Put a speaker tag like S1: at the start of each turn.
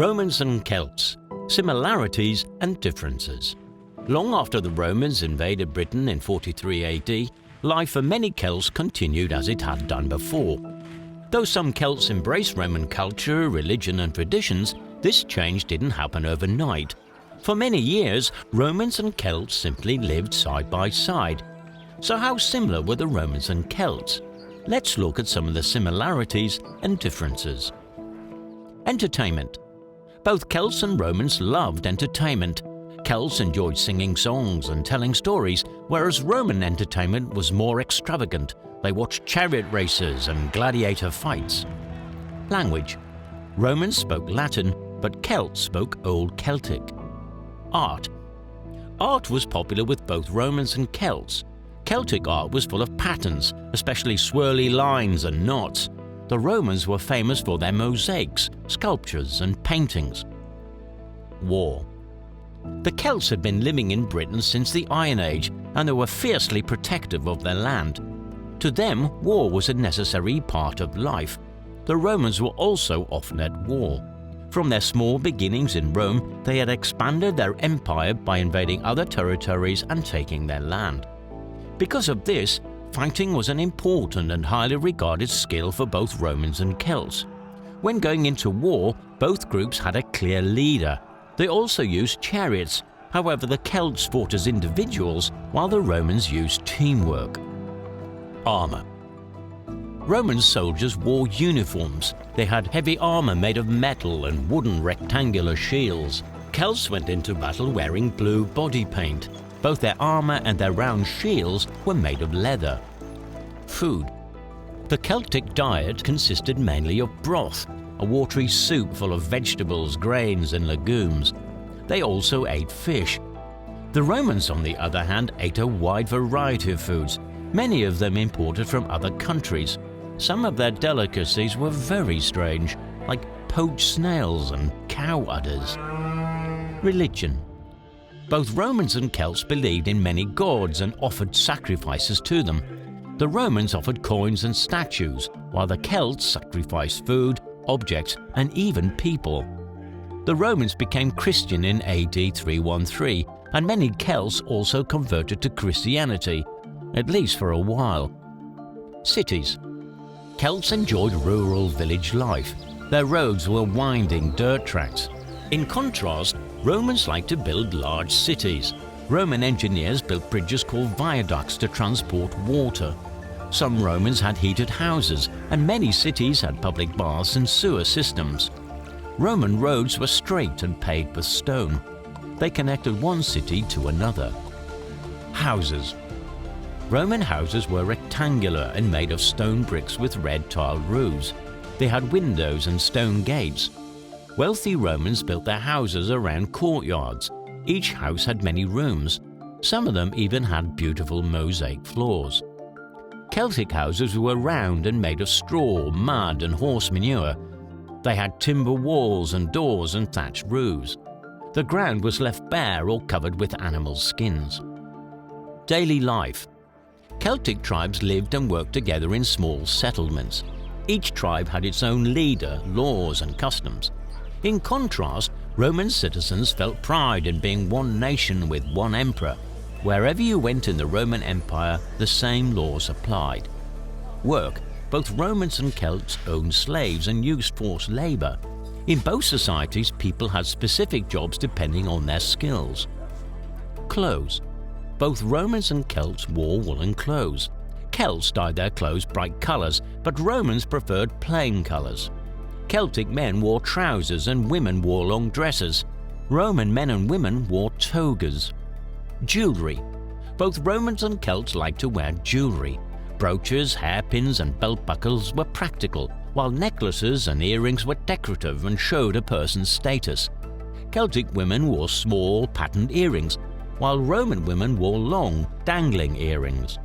S1: Romans and Celts, similarities and differences. Long after the Romans invaded Britain in 43 AD, life for many Celts continued as it had done before. Though some Celts embraced Roman culture, religion and traditions, this change didn't happen overnight. For many years, Romans and Celts simply lived side by side. So how similar were the Romans and Celts? Let's look at some of the similarities and differences. Entertainment. Both Celts and Romans loved entertainment. Celts enjoyed singing songs and telling stories, whereas Roman entertainment was more extravagant. They watched chariot races and gladiator fights. Language. Romans spoke Latin, but Celts spoke Old Celtic. Art. Art was popular with both Romans and Celts. Celtic art was full of patterns, especially swirly lines and knots. The Romans were famous for their mosaics, sculptures and paintings. War. The Celts had been living in Britain since the Iron Age, and they were fiercely protective of their land. To them, war was a necessary part of life. The Romans were also often at war. From their small beginnings in Rome, they had expanded their empire by invading other territories and taking their land. Because of this, fighting was an important and highly regarded skill for both Romans and Celts. When going into war, both groups had a clear leader. They also used chariots. However, the Celts fought as individuals, while the Romans used teamwork. Armour. Roman soldiers wore uniforms. They had heavy armour made of metal and wooden rectangular shields. Celts went into battle wearing blue body paint. Both their armour and their round shields were made of leather. Food. The Celtic diet consisted mainly of broth, a watery soup full of vegetables, grains and legumes. They also ate fish. The Romans, on the other hand, ate a wide variety of foods, many of them imported from other countries. Some of their delicacies were very strange, like poached snails and cow udders. Religion. Both Romans and Celts believed in many gods and offered sacrifices to them. The Romans offered coins and statues, while the Celts sacrificed food, objects, and even people. The Romans became Christian in AD 313, and many Celts also converted to Christianity, at least for a while. Cities. Celts enjoyed rural village life. Their roads were winding dirt tracks. In contrast, Romans liked to build large cities. Roman engineers built bridges called viaducts to transport water. Some Romans had heated houses, and many cities had public baths and sewer systems. Roman roads were straight and paved with stone. They connected one city to another. Houses. Roman houses were rectangular and made of stone bricks with red tiled roofs. They had windows and stone gates. Wealthy Romans built their houses around courtyards. Each house had many rooms. Some of them even had beautiful mosaic floors. Celtic houses were round and made of straw, mud and horse manure. They had timber walls and doors and thatched roofs. The ground was left bare or covered with animal skins. Daily life. Celtic tribes lived and worked together in small settlements. Each tribe had its own leader, laws and customs. In contrast, Roman citizens felt pride in being one nation with one emperor. Wherever you went in the Roman Empire, the same laws applied. Work. Both Romans and Celts owned slaves and used forced labor. In both societies, people had specific jobs depending on their skills. Clothes. Both Romans and Celts wore woolen clothes. Celts dyed their clothes bright colors, but Romans preferred plain colors. Celtic men wore trousers and women wore long dresses. Roman men and women wore togas. Jewellery. Both Romans and Celts liked to wear jewellery. Brooches, hairpins and belt buckles were practical, while necklaces and earrings were decorative and showed a person's status. Celtic women wore small, patterned earrings, while Roman women wore long, dangling earrings.